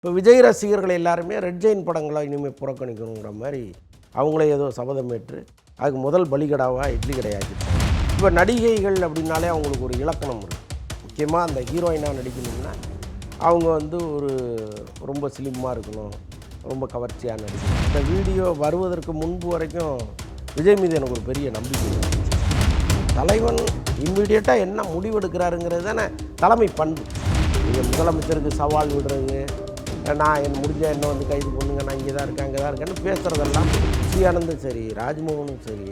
இப்போ விஜய் ரசிகர்கள் எல்லாருமே ரெட் ஜெயின் படங்களை இனிமேல் புறக்கணிக்கணுங்கிற மாதிரி அவங்களே ஏதோ சபதம் ஏற்று அதுக்கு முதல் பலிகடாவாக இட்லி கடையாக்கிட்டாங்க. இப்போ நடிகைகள் அப்படின்னாலே அவங்களுக்கு ஒரு இலக்கணம் இருக்குது. முக்கியமாக அந்த ஹீரோயினாக நடிக்கணும்னா அவங்க வந்து ஒரு ரொம்ப ஸ்லிம்மாக இருக்கணும், ரொம்ப கவர்ச்சியாக நடிக்கணும். இந்த வீடியோ வருவதற்கு முன்பு வரைக்கும் விஜய் மீது எனக்கு ஒரு பெரிய நம்பிக்கை இருந்துச்சு. தலைவன் இம்மிடியட்டாக என்ன முடிவெடுக்கிறாருங்கிறது தானே தலைமை பண்பு. நீங்கள் முதலமைச்சருக்கு சவால் விடுறது, நான் என்ன முடிஞ்சால் என்ன வந்து கைது பண்ணுங்க, நான் இங்கே தான் இருக்கேன் அங்கே தான் இருக்கேன்னு பேசுகிறதெல்லாம் ஸ்ரீயானந்தும் சரி, ராஜ்மோகனும் சரி,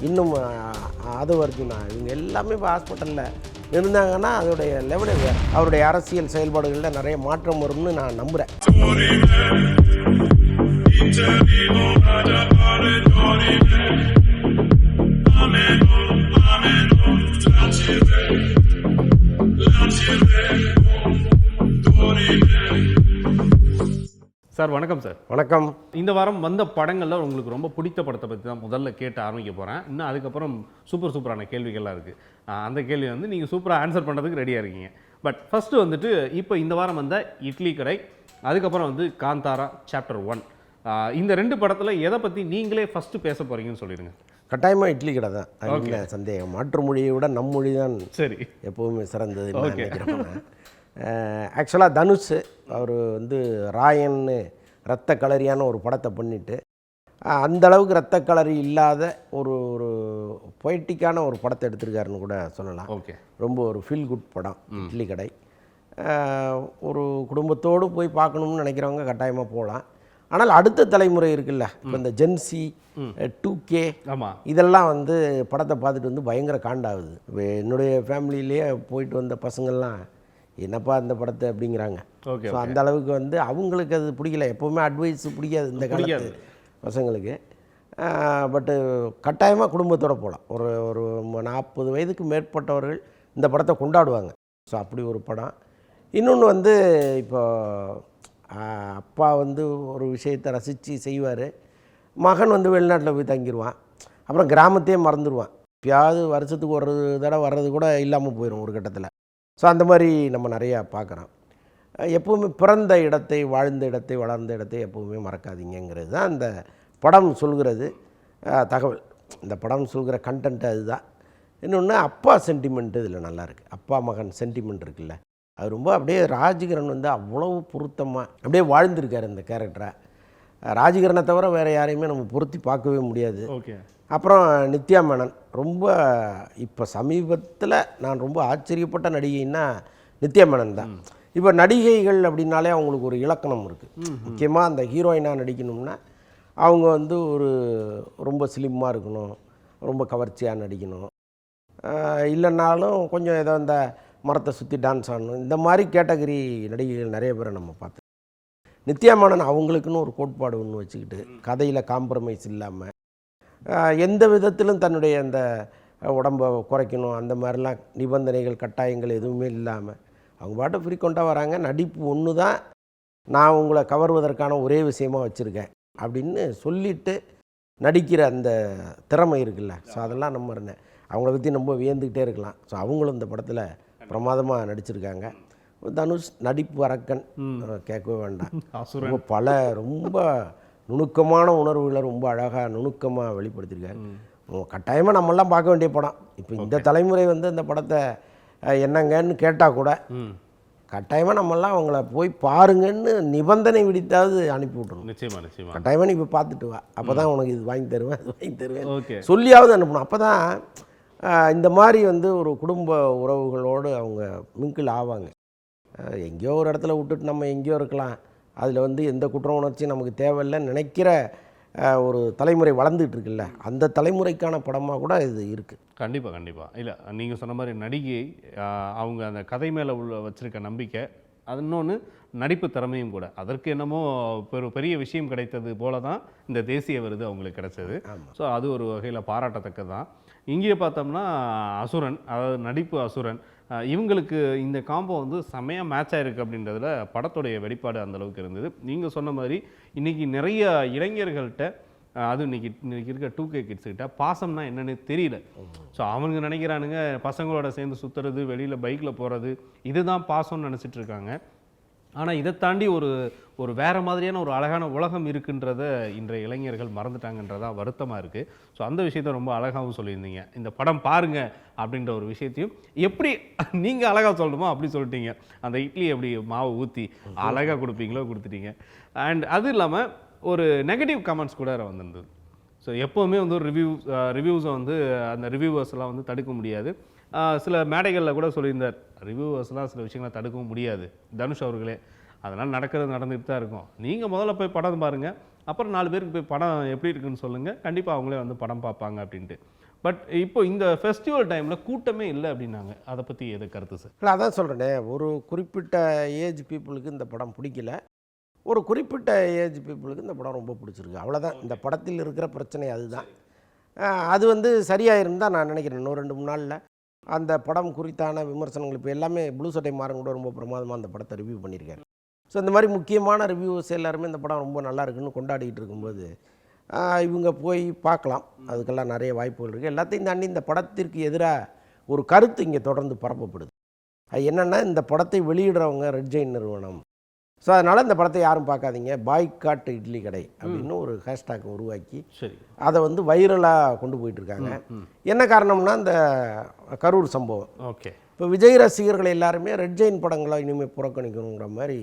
இன்னும் ஆதவர்ஜுனா இவங்க எல்லாமே இப்போ ஹாஸ்பிட்டலில் இருந்தாங்கன்னா அதோடைய லெவலே வேறு. அவருடைய அரசியல் செயல்பாடுகளில் நிறைய மாற்றம் வரும்னு நான் நம்புகிறேன். சார் வணக்கம். சார் வணக்கம். இந்த வாரம் வந்த படங்களில் உங்களுக்கு ரொம்ப பிடித்த படத்தை பற்றி தான் முதல்ல கேட்டு ஆரம்பிக்க போகிறேன். இன்னும் அதுக்கப்புறம் சூப்பரான கேள்விகள்லாம் இருக்குது. அந்த கேள்வி வந்து நீங்கள் சூப்பராக ஆன்சர் பண்ணுறதுக்கு ரெடியாக இருக்கீங்க. பட் ஃபஸ்ட்டு வந்துட்டு இப்போ இந்த வாரம் வந்த இட்லி கடை, அதுக்கப்புறம் வந்து காந்தாரா சாப்டர் 1, இந்த 2 படத்தில் எதை பற்றி நீங்களே ஃபஸ்ட்டு பேச போகிறீங்கன்னு சொல்லிடுங்க. கட்டாயமாக இட்லி கடை தான், அதில் சந்தேகம். மாற்று மொழியை விட நம் மொழி தான் சரி எப்போவுமே சிறந்தது நினைக்கிறேன். ஆக்சுவலாக தனுஷ் அவர் வந்து ராயன்னு ரத்த கலரியான ஒரு படத்தை பண்ணிவிட்டு அந்தளவுக்கு ரத்த கலரி இல்லாத ஒரு ஒரு பொய்ட்டிக்கான ஒரு படத்தை எடுத்திருக்காருன்னு கூட சொல்லலாம். ஓகே, ரொம்ப ஒரு ஃபீல் குட் படம் இட்லி கடை. ஒரு குடும்பத்தோடு போய் பார்க்கணும்னு நினைக்கிறவங்க கட்டாயமாக போகலாம். ஆனால் அடுத்த தலைமுறை இருக்குல்ல, இப்போ இந்த ஜென்சி 2K இதெல்லாம் வந்து படத்தை பார்த்துட்டு வந்து பயங்கர காண்டாகுது. இப்போ என்னுடைய ஃபேமிலியிலேயே போயிட்டு வந்த பசங்கள்லாம் என்னப்பா இந்த படத்தை அப்படிங்கிறாங்க. ஸோ அந்த அளவுக்கு வந்து அவங்களுக்கு அது பிடிக்கல. எப்போவுமே அட்வைஸ் பிடிக்காது இந்த காலத்து பசங்களுக்கு. பட்டு கட்டாயமாக குடும்பத்தோடு போகலாம். ஒரு ஒரு 40 வயதுக்கு மேற்பட்டவர்கள் இந்த படத்தை கொண்டாடுவாங்க. ஸோ அப்படி ஒரு படம். இன்னொன்று வந்து இப்போ அப்பா வந்து ஒரு விஷயத்தை ரசித்து செய்வார், மகன் வந்து வெளிநாட்டில் போய் தங்கிடுவான், அப்புறம் கிராமத்தையே மறந்துடுவான். எப்பயாவது வருஷத்துக்கு ஒரு தடவை வர்றது கூட இல்லாமல் போயிடும் ஒரு கட்டத்தில். ஸோ அந்த மாதிரி நம்ம நிறையா பார்க்குறோம். எப்போவுமே பிறந்த இடத்தை, வாழ்ந்த இடத்தை, வளர்ந்த இடத்தை எப்போவுமே மறக்காதீங்கிறது தான் இந்த படம் சொல்கிறது தகவல். இந்த படம் சொல்கிற கண்டென்ட் அதுதான். இன்னொன்று அப்பா சென்டிமெண்ட்டு இதில் நல்லாயிருக்கு. அப்பா மகன் சென்டிமெண்ட் இருக்குல்ல, அது ரொம்ப அப்படியே ராஜகிரண் வந்து அவ்வளோ பொருத்தமாக அப்படியே வாழ்ந்திருக்கார் இந்த கேரக்டரை. ராஜகிரனை தவிர வேறு யாரையுமே நம்ம பொருத்தி பார்க்கவே முடியாது. ஓகே. அப்புறம் நித்யா மேனன் ரொம்ப இப்போ சமீபத்தில் நான் ரொம்ப ஆச்சரியப்பட்ட நடிகைன்னா நித்யா மேனன் தான். இப்போ நடிகைகள் அப்படின்னாலே அவங்களுக்கு ஒரு இலக்கணம் இருக்குது. முக்கியமாக அந்த ஹீரோயினாக நடிக்கணும்னா அவங்க வந்து ஒரு ரொம்ப ஸ்லிம்மாக இருக்கணும், ரொம்ப கவர்ச்சியாக நடிக்கணும், இல்லைன்னாலும் கொஞ்சம் ஏதோ இந்த மரத்தை சுற்றி டான்ஸ் ஆடணும், இந்த மாதிரி கேட்டகரி நடிகைகள் நிறைய பேரை நம்ம பார்த்தோம். நித்யா மேனன் அவங்களுக்குன்னு ஒரு கோட்பாடு ஒன்று வச்சுக்கிட்டு கதையில் காம்ப்ரமைஸ் இல்லாமல் எந்த விதத்திலும் தன்னுடைய அந்த உடம்பை குறைக்கணும் அந்த மாதிரிலாம் நிபந்தனைகள் கட்டாயங்கள் எதுவுமே இல்லாமல் அவங்க பாட்டு ஃப்ரீக்வெண்ட்டாக வராங்க. நடிப்பு ஒன்று தான் நான் உங்களை கவர்வதற்கான ஒரே விஷயமாக வச்சுருக்கேன் அப்படின்னு சொல்லிவிட்டு நடிக்கிற அந்த திறமை இருக்குல்ல. ஸோ அதெல்லாம் நம்ம இருந்தேன் அவங்கள பற்றி ரொம்ப வியந்துக்கிட்டே இருக்கலாம். ஸோ அவங்களும் இந்த படத்தில் பிரமாதமாக நடிச்சிருக்காங்க. தனுஷ் நடிப்பு அரக்கன், கேட்கவே வேண்டாம். ரொம்ப ரொம்ப நுணுக்கமான உணர்வுகளை ரொம்ப அழகாக நுணுக்கமாக வெளிப்படுத்தியிருக்காரு. கட்டாயமாக நம்மளாம் பார்க்க வேண்டிய படம். இப்போ இந்த தலைமுறை வந்து இந்த படத்தை என்னங்கன்னு கேட்டால் கூட கட்டாயமாக நம்மளாம் அவங்கள போய் பாருங்கன்னு நிபந்தனை விதித்தாவது அனுப்பி விட்ருணும். நிச்சயமாக கட்டாயமாக நீ இப்போ பார்த்துட்டு வா, அப்போ தான் உனக்கு இது வாங்கி தருவேன் அது வாங்கி தருவேன் சொல்லியாவது அனுப்பணும். அப்போ தான் இந்த மாதிரி வந்து ஒரு குடும்ப உறவுகளோடு அவங்க மிங்கிள் ஆவாங்க. எங்கேயோ ஒரு இடத்துல விட்டுட்டு நம்ம எங்கேயோ இருக்கலாம், அதில் வந்து எந்த குற்ற உணர்ச்சியும் நமக்கு தேவையில்லைன்னு நினைக்கிற ஒரு தலைமுறை வளர்ந்துட்டு இருக்குல்ல, அந்த தலைமுறைக்கான படமாக கூட இது இருக்குது. கண்டிப்பாக இல்லை, நீங்கள் சொன்ன மாதிரி நடிகை அவங்க அந்த கதை மேலே வச்சுருக்க நம்பிக்கை, அது இன்னொன்று நடிப்பு திறமையும் கூட. அதற்கு என்னமோ பெரிய விஷயம் கிடைத்தது போல தான் இந்த தேசிய விருது அவங்களுக்கு கிடைச்சது. ஸோ அது ஒரு வகையில் பாராட்டத்தக்கது தான். இங்கே பார்த்தோம்னா அசுரன், அதாவது நடிப்பு அசுரன், இவங்களுக்கு இந்த காம்போ வந்து செம்மையாக மேட்ச் ஆகிருக்கு அப்படின்றதுல படத்துடைய வெளிப்பாடு அந்தளவுக்கு இருந்தது. நீங்கள் சொன்ன மாதிரி இன்றைக்கி நிறைய இளைஞர்கள்ட்ட, அது இன்றைக்கி இருக்க 2K கிட்ஸுக்கிட்ட பாசம்னா என்னென்னு தெரியல. ஸோ அவங்க நினைக்கிறானுங்க பசங்களோட சேர்ந்து சுற்றுறது, வெளியில் பைக்கில் போகிறது, இதுதான் பாசம்னு நினச்சிட்டு இருக்காங்க. ஆனால் இதை தாண்டி ஒரு ஒரு வேறு மாதிரியான ஒரு அழகான உலகம் இருக்குன்றத இன்றைய இளைஞர்கள் மறந்துட்டாங்கன்றதா வருத்தமாக இருக்குது. ஸோ அந்த விஷயத்த ரொம்ப அழகாகவும் சொல்லியிருந்தீங்க. இந்த படம் பாருங்க அப்படின்ற ஒரு விஷயத்தையும் எப்படி நீங்கள் அழகாக சொல்லணுமோ அப்படி சொல்லிட்டீங்க. அந்த இட்லி எப்படி மாவு ஊற்றி அழகாக கொடுப்பீங்களோ கொடுத்துட்டீங்க. அண்ட் அது இல்லாமல் ஒரு நெகட்டிவ் கமெண்ட்ஸ் கூட வந்திருந்தது. ஸோ எப்போவுமே வந்து ஒரு ரிவ்யூஸை வந்து அந்த ரிவ்யூவர்ஸ்லாம் வந்து தடுக்க முடியாது. சில மேடைகளில் கூட சொல்லியிருந்தார், ரிவ்யூவர்ஸ்லாம் சில விஷயங்களை தடுக்கவும் முடியாது தனுஷ் அவர்களே. அதனால் நடந்துகிட்டு தான் இருக்கும். நீங்கள் முதல்ல போய் படம் பாருங்கள், அப்புறம் 4 பேருக்கு போய் படம் எப்படி இருக்குன்னு சொல்லுங்கள், கண்டிப்பாக அவங்களே வந்து படம் பார்ப்பாங்க அப்படின்ட்டு. பட் இப்போ இந்த ஃபெஸ்டிவல் டைமில் கூட்டமே இல்லை அப்படின்னாங்க. அதை பற்றி எது கருத்து சார்? இல்லை, அதான் சொல்கிறேனே, ஒரு குறிப்பிட்ட ஏஜ் பீப்புளுக்கு இந்த படம் பிடிக்கல, ஒரு குறிப்பிட்ட ஏஜ் பீப்புளுக்கு இந்த படம் ரொம்ப பிடிச்சிருக்கு. அவ்வளோதான். இந்த படத்தில் இருக்கிற பிரச்சனை அதுதான். அது வந்து சரியாயிருன்னு தான் நான் நினைக்கிறேன். இன்னும் 2-3 நாளில் அந்த படம் குறித்தான விமர்சனங்கள் இப்போ எல்லாமே ப்ளூ சட்டை மாறன் கூட ரொம்ப பிரமாதமாக அந்த படத்தை ரிவ்யூ பண்ணியிருக்காரு. ஸோ இந்த மாதிரி முக்கியமான ரிவ்யூஸ் எல்லாருமே இந்த படம் ரொம்ப நல்லா இருக்குன்னு கொண்டாடிட்டு இருக்கும்போது இவங்க போய் பார்க்கலாம். அதுக்கெல்லாம் நிறைய வாய்ப்புகள் இருக்குது. எல்லாத்தையும் தாண்டி இந்த படத்திற்கு எதிராக ஒரு கருத்து இங்கே தொடர்ந்து பரப்பப்படுது. அது என்னென்னா, இந்த படத்தை வெளியிடுறவங்க ரெட் ஜெயின் நிறுவனம். ஸோ அதனால் இந்த படத்தை யாரும் பார்க்காதீங்க, பாய்காட் இட்லி கடை அப்படின்னு ஒரு ஹேஷ்டாக் உருவாக்கி சரி அதை வந்து வைரலாக கொண்டு போயிட்டுருக்காங்க. என்ன காரணம்னா, இந்த கரூர் சம்பவம். ஓகே, இப்போ விஜய் ரசிகர்கள் எல்லாருமே ரெட் ஜெயின் படங்களை இனிமேல் புறக்கணிக்கணுங்கிற மாதிரி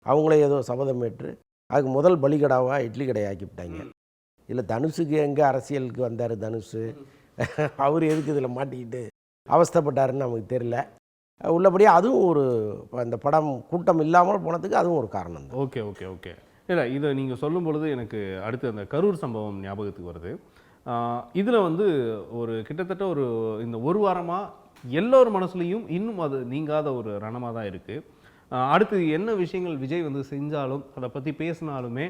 அவங்களே ஏதோ சபதமேற்று அதுக்கு முதல் பலிகடாவாக இட்லி கடை ஆக்கிவிட்டாங்க. இல்லை, தனுஷுக்கு எங்கே அரசியலுக்கு வந்தார் தனுஷ், அவர் எதுக்கு இதில் மாட்டிக்கிட்டு அவஸ்தைப்பட்டாருன்னு நமக்கு தெரியல. உள்ளபடியாக அதுவும் ஒரு அந்த படம் கூட்டம் இல்லாமல் போனதுக்கு அதுவும் ஒரு காரணம் தான். ஓகே ஓகே ஓகே இல்லை, இதை நீங்கள் சொல்லும் பொழுது எனக்கு அடுத்து அந்த கரூர் சம்பவம் ஞாபகத்துக்கு வருது. இதில் வந்து ஒரு கிட்டத்தட்ட இந்த ஒரு வாரமாக எல்லோர் மனசுலையும் இன்னும் அது நீங்காத ஒரு ரணமாக தான் இருக்குது. அடுத்து என்ன விஷயங்கள் விஜய் வந்து செஞ்சாலும் அதை பற்றி பேசினாலுமே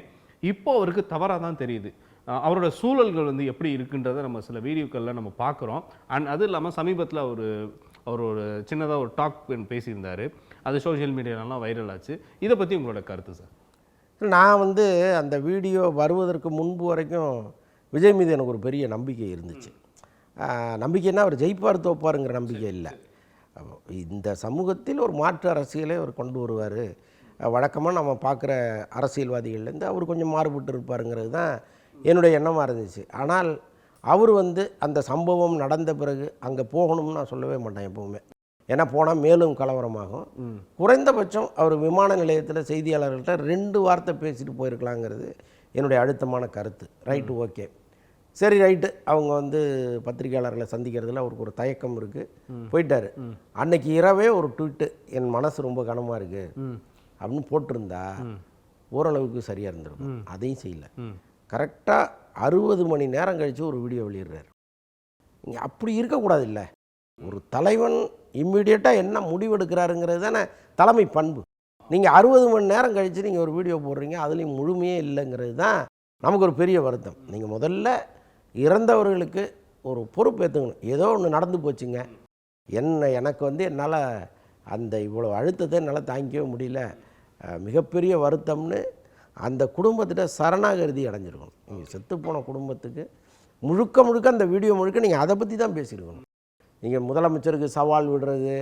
இப்போ அவருக்கு தவறாக தான் தெரியுது. அவரோட சூழல்கள் வந்து எப்படி இருக்குன்றதை நம்ம சில வீடியோக்களில் நம்ம பார்க்குறோம். அண்ட் அது இல்லாமல் சமீபத்தில் அவர் ஒரு சின்னதாக ஒரு டாக் பேசியிருந்தார். அது சோஷியல் மீடியாலலாம் வைரல் ஆச்சு. இதை பற்றி உங்களோட கருத்து சார்? நான் வந்து அந்த வீடியோ வருவதற்கு முன்பு வரைக்கும் விஜய் மீது எனக்கு ஒரு பெரிய நம்பிக்கை இருந்துச்சு. நம்பிக்கைன்னா அவர் ஜெயிப்பார் தோப்பாருங்கிற நம்பிக்கை இல்லை. இந்த சமூகத்தில் ஒரு மாற்று அரசியலை அவர் கொண்டு வருவார். வழக்கமாக நம்ம பார்க்குற அரசியல்வாதிகள்லேருந்து அவர் கொஞ்சம் மாறுபட்டு இருப்பாருங்கிறது தான் என்னுடைய எண்ணமாக இருந்துச்சு. ஆனால் அவர் வந்து அந்த சம்பவம் நடந்த பிறகு அங்கே போகணும்னு நான் சொல்லவே மாட்டேன் எப்போவுமே. ஏன்னா போனால் மேலும் கலவரமாகும். குறைந்தபட்சம் அவர் விமான நிலையத்தில் செய்தியாளர்கள்ட்ட 2 வார்த்தை பேசிட்டு போயிருக்கலாங்கிறது என்னுடைய அழுத்தமான கருத்து. ரைட்டு, ஓகே, சரி, ரைட்டு. அவங்க வந்து பத்திரிகையாளர்களை சந்திக்கிறதுல அவருக்கு ஒரு தயக்கம் இருக்குது, போயிட்டார். அன்னைக்கு இரவே ஒரு ட்வீட்டு, என் மனசு ரொம்ப கனமாக இருக்குது அப்படின்னு போட்டிருந்தா ஓரளவுக்கு சரியாக இருந்திருக்கும். அதையும் செய்யலை. கரெக்டாக 60 மணி நேரம் கழித்து ஒரு வீடியோ வெளியிடுறாரு. நீங்கள் அப்படி இருக்கக்கூடாது. இல்லை, ஒரு தலைவன் இம்மிடியட்டாக என்ன முடிவெடுக்கிறாருங்கிறது தானே தலைமை பண்பு. நீங்கள் 60 மணி நேரம் கழித்து நீங்கள் ஒரு வீடியோ போடுறீங்க, அதுலேயும் முழுமையே இல்லைங்கிறது தான் நமக்கு ஒரு பெரிய வருத்தம். நீங்கள் முதல்ல இறந்தவர்களுக்கு ஒரு பொறுப்பு ஏற்றுக்கணும். ஏதோ ஒன்று நடந்து போச்சுங்க, எனக்கு வந்து என்னால் அந்த இவ்வளோ அழுத்தத்தை என்னால் தாங்கிக்கவே முடியல, மிகப்பெரிய வருத்தம்னு அந்த குடும்பத்திட்ட சரணாகதி அடைஞ்சிருக்கணும். நீங்கள் செத்துப்போன குடும்பத்துக்கு முழுக்க அந்த வீடியோ முழுக்க நீங்கள் அதை பற்றி தான் பேசியிருக்கணும். நீங்கள் முதலமைச்சருக்கு சவால் விடுறது,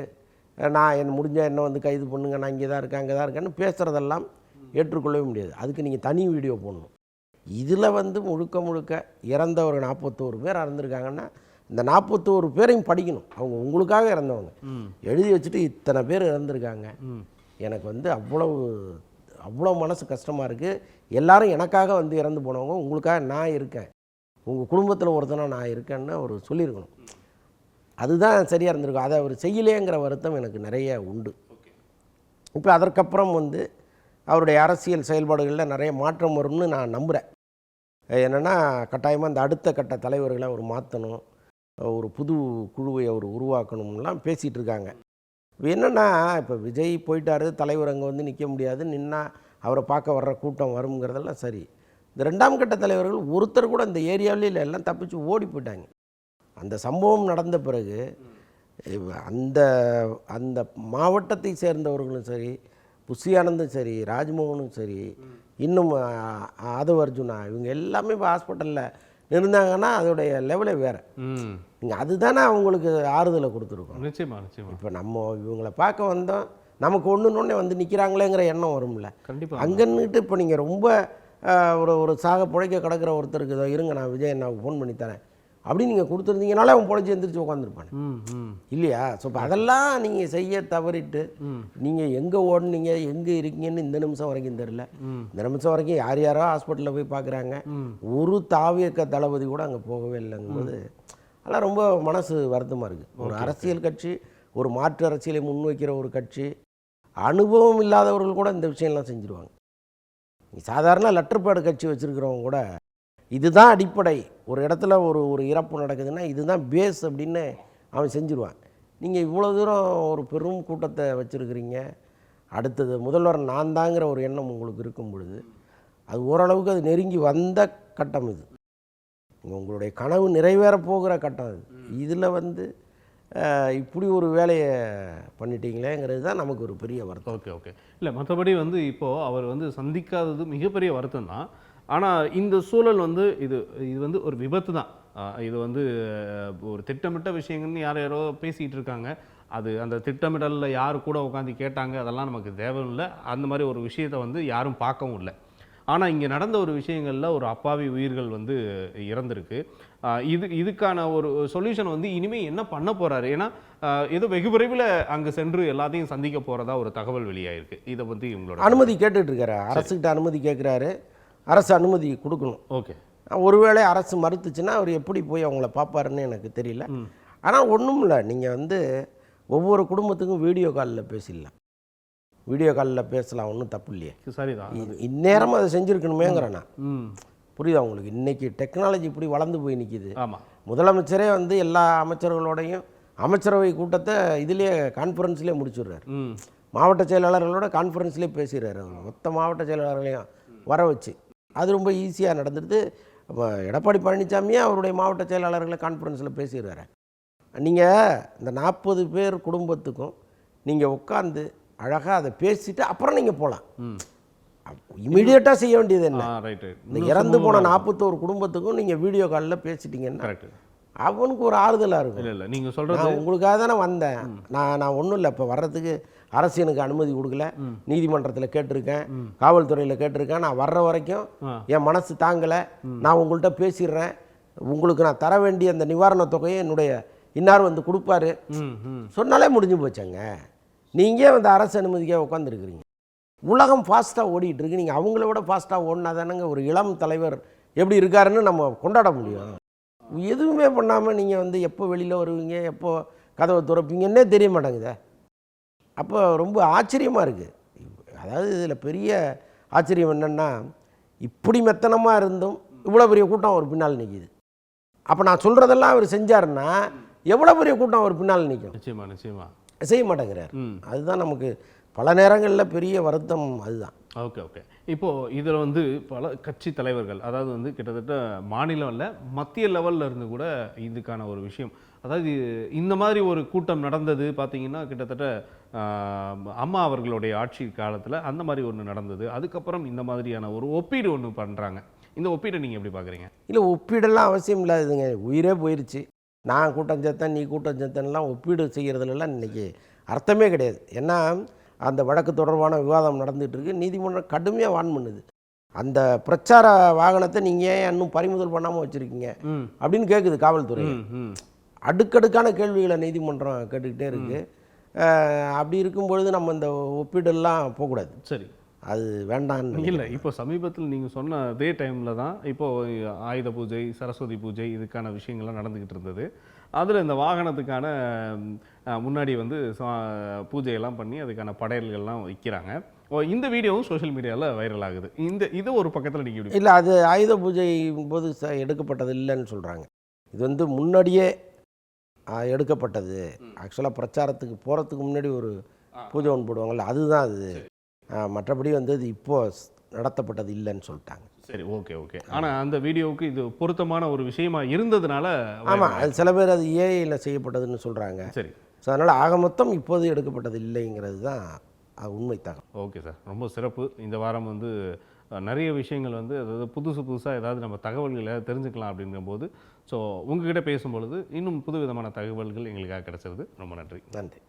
நான் முடிஞ்சால் என்ன வந்து கைது பண்ணுங்க, நான் இங்கே தான் இருக்கேன் அங்கே தான் இருக்கேன்னு பேசுகிறதெல்லாம் ஏற்றுக்கொள்ளவே முடியாது. அதுக்கு நீங்கள் தனி வீடியோ போடணும். இதில் வந்து முழுக்க இறந்த ஒரு 41 பேர் இறந்துருக்காங்கன்னா இந்த 41 பேரையும் படிக்கணும். அவங்க உங்களுக்காக இறந்தவங்க எழுதி வச்சுட்டு இத்தனை பேர் இறந்துருக்காங்க, எனக்கு வந்து அவ்வளோ மனசு கஷ்டமாக இருக்குது, எல்லாரும் எனக்காக வந்து இறந்து போனவங்க, உங்களுக்காக நான் இருக்கேன், உங்கள் குடும்பத்தில் ஒருத்தனாக நான் இருக்கேன்னு அவர் சொல்லியிருக்கணும். அதுதான் சரியாக இருந்திருக்கும். அதை அவர் செய்யலேங்கிற வருத்தம் எனக்கு நிறைய உண்டு. இப்போ அதற்கப்புறம் வந்து அவருடைய அரசியல் செயல்பாடுகளில் நிறைய மாற்றம் வரும்னு நான் நம்புகிறேன். என்னென்னா, கட்டாயமாக இந்த அடுத்த கட்ட தலைவர்களை அவர் மாற்றணும், ஒரு புது குழுவை அவர் உருவாக்கணும்லாம் பேசிகிட்டு இருக்காங்க. இப்போ என்னென்னா, இப்போ விஜய் போயிட்டார், தலைவர் அங்கே வந்து நிற்க முடியாது, நின்னா அவரை பார்க்க வர்ற கூட்டம் வருங்கிறதெல்லாம் சரி. இந்த 2ஆம் கட்ட தலைவர்கள் ஒருத்தர் கூட இந்த ஏரியாவிலே இல்லை, எல்லாம் தப்பிச்சு ஓடி போயிட்டாங்க. அந்த சம்பவம் நடந்த பிறகு அந்த அந்த மாவட்டத்தை சேர்ந்தவர்களும் சரி, புஷி ஆனந்தும் சரி, ராஜ்மோகனும் சரி, இன்னும் ஆதவ் அர்ஜுனா, இவங்க எல்லாமே இப்போ ஹாஸ்பிட்டலில் இருந்தாங்கன்னா அதோடைய லெவலே வேறு. நீங்கள் அதுதானே அவங்களுக்கு ஆறுதலை கொடுத்துருக்கோம். நிச்சயமாக. இப்போ நம்ம இவங்களை பார்க்க வந்தோம், நமக்கு ஒன்றுன்னொன்னே வந்து நிற்கிறாங்களேங்கிற எண்ணம் வரும்ல. கண்டிப்பாக. அங்கே நின்றுட்டு இப்போ நீங்கள் ரொம்ப ஒரு சாக பிழைக்க கிடக்கிற ஒருத்தருக்கு இதோ இருங்க நான் விஜய் அண்ணாவுக்கு ஃபோன் பண்ணி தரேன் அப்படின்னு நீங்கள் கொடுத்துருந்தீங்கனாலே அவன் பிழைச்சி எந்திரிச்சு உட்காந்துருப்பானே இல்லையா? ஸோ இப்போ அதெல்லாம் நீங்கள் செய்ய தவறிட்டு நீங்கள் எங்கே ஓடுனீங்க எங்கே இருக்கீங்கன்னு இந்த நிமிஷம் வரைக்கும் தெரில. இந்த நிமிஷம் வரைக்கும் யார் யாரோ ஹாஸ்பிட்டலில் போய் பார்க்குறாங்க, ஒரு தாவியக்க தளபதி கூட அங்கே போகவே இல்லைங்கும்போது அதெல்லாம் ரொம்ப மனசு வருத்தமாக இருக்குது. ஒரு அரசியல் கட்சி, ஒரு மாற்று அரசியலை முன்வைக்கிற ஒரு கட்சி, அனுபவம் இல்லாதவர்கள் கூட இந்த விஷயம்லாம் செஞ்சுருவாங்க. சாதாரண லெட்டர் பேடு கட்சி வச்சுருக்கிறவங்க கூட இதுதான் அடிப்படை, ஒரு இடத்துல ஒரு இறப்பு நடக்குதுன்னா இதுதான் பேஸ் அப்படின்னு அவன் செஞ்சுருவான். நீங்கள் இவ்வளோ தூரம் ஒரு பெரும் கூட்டத்தை வச்சுருக்கிறீங்க, அடுத்தது முதல்வர் நான் தாங்கிற ஒரு எண்ணம் உங்களுக்கு இருக்கும் பொழுது அது ஓரளவுக்கு அது நெருங்கி வந்த கட்டம் இது. உங்களுடைய கனவு நிறைவேற போகிற கட்டம் இது. இதில் வந்து இப்படி ஒரு வேலையை பண்ணிட்டீங்களேங்கிறது தான் நமக்கு ஒரு பெரிய வருத்தம். Okay okay. இல்லை மற்றபடி வந்து இப்போது அவர் வந்து சந்திக்காதது மிகப்பெரிய வருத்தம் தான். ஆனால் இந்த சூழல் வந்து இது வந்து ஒரு விபத்து தான். இது வந்து ஒரு திட்டமிட்ட விஷயங்கள்னு யாரோ பேசிகிட்டு இருக்காங்க. அது அந்த திட்டமிடலில் யார் கூட உட்காந்து கேட்டாங்க அதெல்லாம் நமக்கு தேவையில்லை. அந்த மாதிரி ஒரு விஷயத்தை வந்து யாரும் பார்க்கவும் இல்லை. ஆனால் இங்கே நடந்த ஒரு விஷயங்களில் ஒரு அப்பாவி உயிர்கள் வந்து இறந்துருக்கு. இதுக்கான ஒரு சொல்யூஷன் வந்து இனிமேல் என்ன பண்ண போகிறாரு? ஏன்னா ஏதோ வெகு விரைவில் அங்கே சென்று எல்லாத்தையும் சந்திக்க போகிறதா ஒரு தகவல் வெளியாயிருக்கு. இதை வந்து இவங்களோட அனுமதி கேட்டுட்டு இருக்காரு, அரசுக்கிட்ட அனுமதி கேட்குறாரு, அரசு அனுமதி கொடுக்கணும். ஓகே. ஒருவேளை அரசு மறுத்துச்சுன்னா அவர் எப்படி போய் அவங்கள பார்ப்பாருன்னு எனக்கு தெரியல. ஆனால் ஒன்றும் இல்லை, நீங்கள் வந்து ஒவ்வொரு குடும்பத்துக்கும் வீடியோ காலில் பேசிடலாம், வீடியோ காலில் பேசலாம், ஒன்றும் தப்பு இல்லையே. சரிதான். இந்நேரமும் அதை செஞ்சுருக்கணுமேங்கிறேன் நான். புரியுதா உங்களுக்கு? இன்றைக்கி டெக்னாலஜி இப்படி வளர்ந்து போய் நிற்கிது. ஆமாம். முதலமைச்சரே வந்து எல்லா அமைச்சர்களோடையும் அமைச்சரவை கூட்டத்தை இதுலேயே கான்ஃபரன்ஸ்லேயே முடிச்சுடுறாரு. மாவட்ட செயலாளர்களோட கான்ஃபரன்ஸ்லேயே பேசிடுறாரு. அவர் மொத்த மாவட்ட செயலாளர்களையும் வர வச்சு அது ரொம்ப ஈஸியாக நடந்துடுது. எடப்பாடி பழனிசாமியே அவருடைய மாவட்ட செயலாளர்களை கான்ஃபரன்ஸில் பேசிடுறாரு. நீங்கள் இந்த 40 பேர் குடும்பத்துக்கும் நீங்கள் உட்காந்து அழகாக அதை பேசிட்டு அப்புறம் நீங்கள் போகலாம். இமீடியட்டாக செய்ய வேண்டியது என்ன? இந்த இறந்து போன 41 குடும்பத்துக்கும் நீங்கள் வீடியோ காலில் பேசிட்டீங்கன்னா அவனுக்கு ஒரு ஆறுதலாக இருக்கும். இல்லை நீங்கள் சொல்கிறது உங்களுக்காக தானே வந்தேன், நான் ஒன்றும் இல்லை, இப்போ வர்றதுக்கு அரசு எனக்கு அனுமதி கொடுக்கல, நீதிமன்றத்தில் கேட்டிருக்கேன், காவல்துறையில் கேட்டிருக்கேன், நான் வர்ற வரைக்கும் என் மனசு தாங்கலை, நான் உங்கள்கிட்ட பேசிடுறேன், உங்களுக்கு நான் தர வேண்டிய அந்த நிவாரண தொகையை என்னுடைய இன்னார் வந்து கொடுப்பாரு சொன்னாலே முடிஞ்சு போச்சாங்க. நீங்கள் வந்து அரசு அனுமதிக்காக உட்காந்துருக்குறீங்க. உலகம் ஃபாஸ்ட்டாக ஓடிட்டு இருக்கு. நீங்கள் அவங்கள விட ஃபாஸ்ட்டாக ஓடினா தானேங்க ஒரு இளம் தலைவர் எப்படி இருக்காருன்னு நம்ம கொண்டாட முடியும். எதுவுமே பண்ணாமல் நீங்கள் வந்து எப்போ வெளியில் வருவீங்க, எப்போ கதவை திறப்பீங்கன்னே தெரிய மாட்டேங்குதே. அப்போ ரொம்ப ஆச்சரியமாக இருக்குது. அதாவது இதில் பெரிய ஆச்சரியம் என்னென்னா, இப்படி மெத்தனமாக இருந்தும் இவ்வளோ பெரிய கூட்டம் அவர் பின்னால் நிற்கிது. அப்போ நான் சொல்கிறதெல்லாம் அவர் செஞ்சாருன்னா எவ்வளோ பெரிய கூட்டம் அவர் பின்னால் நிற்கும்? நிச்சயமாக செய்ய மாட்டேங்கிறார். அதுதான் நமக்கு பல நேரங்களில் பெரிய வருத்தம். அதுதான். Okay okay. இப்போது இதில் வந்து பல கட்சி தலைவர்கள், அதாவது வந்து கிட்டத்தட்ட மாநிலம் இல்லை மத்திய லெவலில் இருந்து கூட இதுக்கான ஒரு விஷயம், அதாவது இந்த மாதிரி ஒரு கூட்டம் நடந்தது பார்த்தீங்கன்னா கிட்டத்தட்ட அம்மா அவர்களுடைய ஆட்சி காலத்தில் அந்த மாதிரி ஒன்று நடந்தது. அதுக்கப்புறம் இந்த மாதிரியான ஒரு ஒப்பீடு ஒன்று பண்ணுறாங்க. இந்த ஒப்பீடை நீங்கள் எப்படி பார்க்குறீங்க? இல்லை, ஒப்பீடெல்லாம் அவசியம் இல்லாதுங்க. உயிரே போயிடுச்சு. நான் கூட்டம் சேர்த்தேன், நீ கூட்டம் சேர்த்தேன்லாம் ஒப்பீடு செய்கிறதுலாம் இன்றைக்கி அர்த்தமே கிடையாது. ஏன்னா அந்த வழக்கு தொடர்பான விவாதம் நடந்துகிட்டு இருக்கு. நீதிமன்றம் கடுமையாக வான் பண்ணுது. அந்த பிரச்சார வாகனத்தை நீங்கள் ஏன் இன்னும் பறிமுதல் பண்ணாமல் வச்சுருக்கீங்க அப்படின்னு கேட்குது காவல்துறை. அடுக்கடுக்கான கேள்விகளை நீதிமன்றம் கேட்டுக்கிட்டே இருக்குது. அப்படி இருக்கும்பொழுது நம்ம இந்த ஒப்பீடெல்லாம் போகக்கூடாது. சரி, அது வேண்டான்னு இல்லை. இப்போ சமீபத்தில் நீங்கள் சொன்ன அதே டைமில் தான் இப்போது ஆயுத பூஜை, சரஸ்வதி பூஜை இதுக்கான விஷயங்கள்லாம் நடந்துக்கிட்டு இருந்தது. அதில் இந்த வாகனத்துக்கான முன்னாடி வந்து பூஜையெல்லாம் பண்ணி அதுக்கான படையல்கள்லாம் வைக்கிறாங்க. இந்த வீடியோவும் சோஷியல் மீடியாவில் வைரல் ஆகுது. இது ஒரு பக்கத்தில் நீங்கள் இல்லை, அது ஆயுத பூஜை போது எடுக்கப்பட்டது இல்லைன்னு சொல்கிறாங்க. இது வந்து முன்னாடியே எடுக்கப்பட்டது. ஆக்சுவலாக பிரச்சாரத்துக்கு போகிறதுக்கு முன்னாடி ஒரு பூஜை ஒன்று போடுவாங்கள்ல, அதுதான் அது. மற்றபடி வந்து இது இப்போது நடத்தப்பட்டது இல்லைன்னு சொல்லிட்டாங்க. சரி, ஓகே ஓகே. ஆனால் அந்த வீடியோவுக்கு இது பொருத்தமான ஒரு விஷயமா இருந்ததுனால, ஆமாம், அது சில பேர் அது ஏஐயில் செய்யப்பட்டதுன்னு சொல்கிறாங்க. சரி, ஸோ அதனால் ஆக மொத்தம் இப்போது எடுக்கப்பட்டது இல்லைங்கிறது தான் உண்மை தகவல். ஓகே சார், ரொம்ப சிறப்பு. இந்த வாரம் வந்து நிறைய விஷயங்கள் வந்து அதாவது புதுசாக ஏதாவது நம்ம தகவல்களை தெரிஞ்சுக்கலாம் அப்படிங்கும்போது, ஸோ உங்ககிட்ட பேசும்பொழுது இன்னும் புது விதமான தகவல்கள் எங்களுக்காக கிடைச்சிருது. ரொம்ப நன்றி. நன்றி.